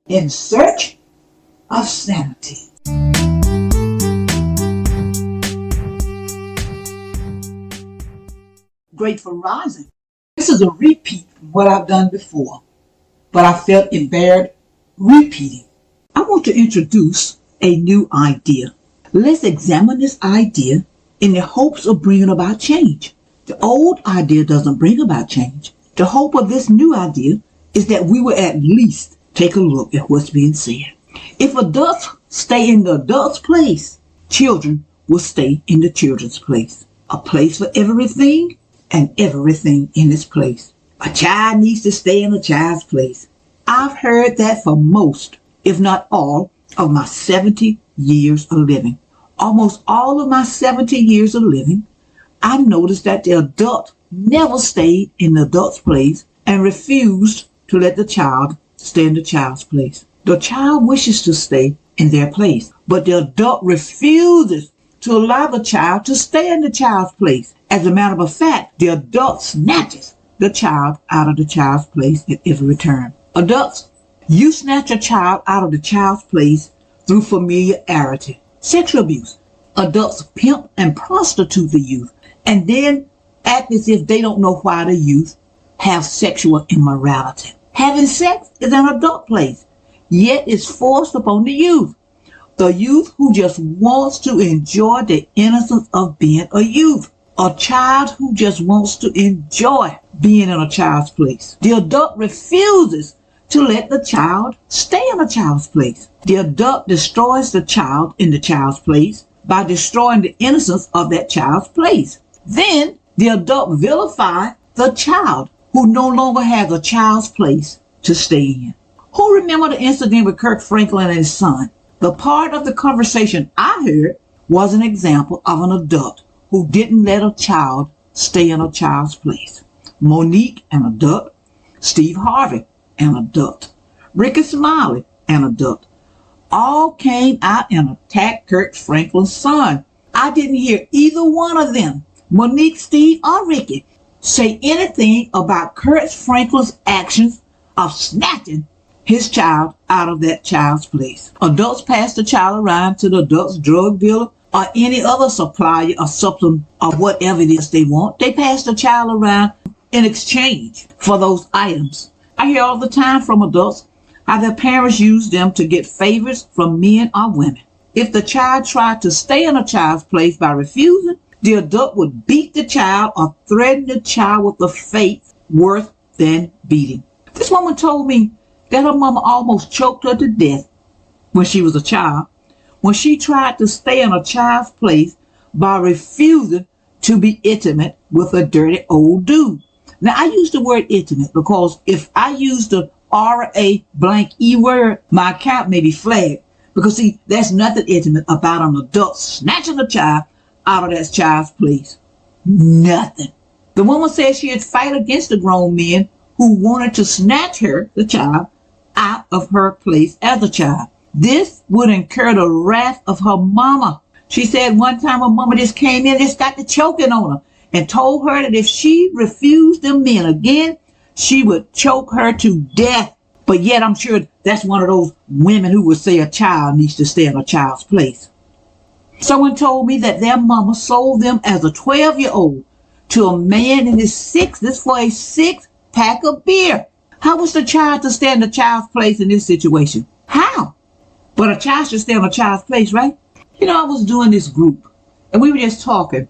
In search of sanity. Grateful Rising. This is a repeat of what I've done before, but I felt it bared repeating. I want to introduce a new idea. Let's examine this idea in the hopes of bringing about change. The old idea doesn't bring about change. The hope of this new idea is that we will at least take a look at what's being said. If adults stay in the adults' place, children will stay in the children's place. A place for everything and everything in its place. A child needs to stay in a child's place. I've heard that for most, if not all, of my 70 years of living. Almost all of my 70 years of living, I noticed that the adult never stayed in the adult's place and refused to let the child stay in the child's place. The child wishes to stay in their place, but the adult refuses to allow the child to stay in the child's place. As a matter of fact, the adult snatches the child out of the child's place at every turn. Adults, you snatch a child out of the child's place through familiarity. Sexual abuse. Adults pimp and prostitute the youth and then act as if they don't know why the youth have sexual immorality. Having sex is an adult place, yet it's forced upon the youth. The youth who just wants to enjoy the innocence of being a youth. A child who just wants to enjoy being in a child's place. The adult refuses to let the child stay in a child's place. The adult destroys the child in the child's place by destroying the innocence of that child's place. Then the adult vilifies the child who no longer has a child's place to stay in. Who remember the incident with Kirk Franklin and his son? The part of the conversation I heard was an example of an adult who didn't let a child stay in a child's place. Monique, an adult. Steve Harvey, an adult. Ricky Smiley, an adult. All came out and attacked Kirk Franklin's son. I didn't hear either one of them, Monique, Steve, or Ricky, say anything about Kirk Franklin's actions of snatching his child out of that child's place. Adults pass the child around to the adult's drug dealer or any other supplier or supplement or whatever it is they want. They pass the child around in exchange for those items. I hear all the time from adults how their parents use them to get favors from men or women. If the child tried to stay in a child's place by refusing, the adult would beat the child or threaten the child with a fate worse than beating. This woman told me that her mama almost choked her to death when she was a child, when she tried to stay in a child's place by refusing to be intimate with a dirty old dude. Now, I use the word intimate because if I use the R-A-blank-E word, my account may be flagged. Because, see, there's nothing intimate about an adult snatching a child out of that child's place. Nothing. The woman said she'd fight against the grown men who wanted to snatch her, the child, out of her place as a child. This would incur the wrath of her mama. She said one time her mama just came in and started choking on her and told her that if she refused them men again, she would choke her to death. But yet I'm sure that's one of those women who would say a child needs to stay in a child's place. Someone told me that their mama sold them as a 12-year-old to a man in his 60s for a 6-pack of beer. How was the child to stay in the child's place in this situation? How? But a child should stay in a child's place, right? You know, I was doing this group and we were just talking.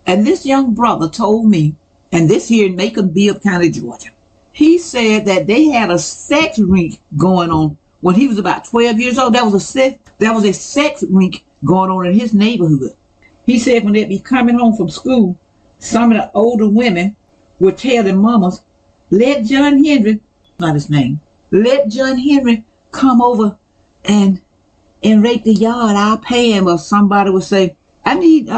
And this young brother told me, and this here in Macon, Bibb County, Georgia, he said that they had a sex rink going on when he was about 12 years old. There was a sex rink going on in his neighborhood. He said when they'd be coming home from school, some of the older women would tell their mamas, let John Henry, not his name, let John Henry come over and rake the yard. I'll pay him. Or somebody would say, I need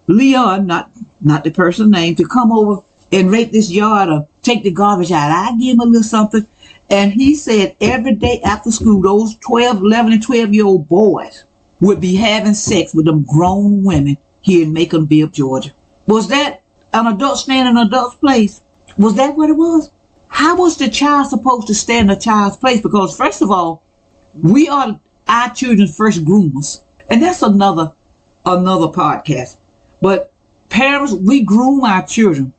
Leon, not the person's name, to come over and rake this yard or take the garbage out. I give him a little something. And he said every day after school, those 11 and 12-year-old boys would be having sex with them grown women here in Macon, Bibb, Georgia. Was that an adult staying in an adult's place? Was that what it was? How was the child supposed to stay in the child's place? Because first of all, We are our children's first groomers. And that's another podcast. But parents, we groom our children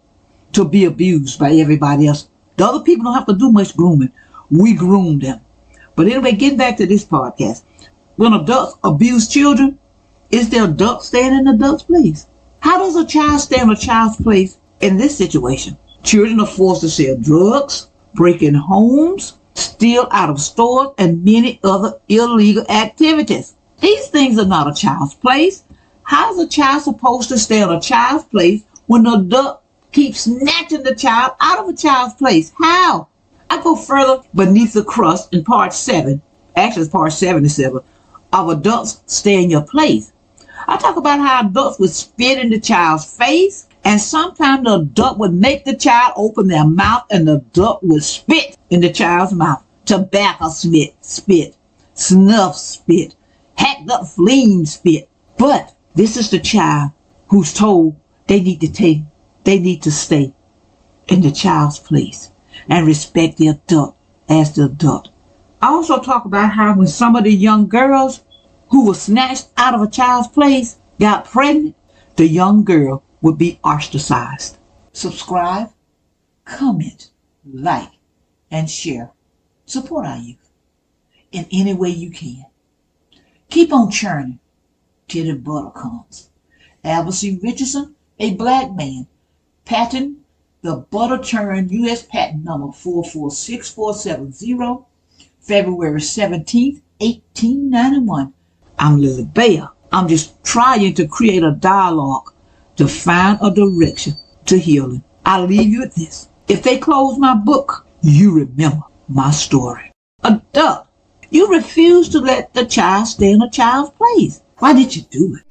to be abused by everybody else. The other people don't have to do much grooming. We groom them. But anyway, getting back to this podcast. When adults abuse children, is the adult staying in the adult's place? How does a child stay in a child's place in this situation? Children are forced to sell drugs, break in homes, steal out of stores, and many other illegal activities. These things are not a child's place. How is a child supposed to stay in a child's place when the adult keeps snatching the child out of a child's place? How? I go further beneath the crust in part 7, actually it's part 77, of adults stay in your place. I talk about how adults would spit in the child's face, and sometimes the adult would make the child open their mouth and the adult would spit in the child's mouth. Tobacco spit, snuff spit, hacked up flame spit. But this is the child who's told they need to stay in the child's place and respect the adult as the adult. I also talk about how when some of the young girls who were snatched out of a child's place got pregnant, the young girl would be ostracized. Subscribe, comment, like, and share. Support our youth in any way you can. Keep on churning till the butter comes. Albert C. Richardson, a black man, patent the butter churn U.S. patent number 446470, February 17th, 1891. I'm LilyBell. I'm just trying to create a dialogue to find a direction to healing. I'll leave you with this. If they close my book, you remember my story. Adult, you refuse to let the child stay in a child's place. Why did you do it?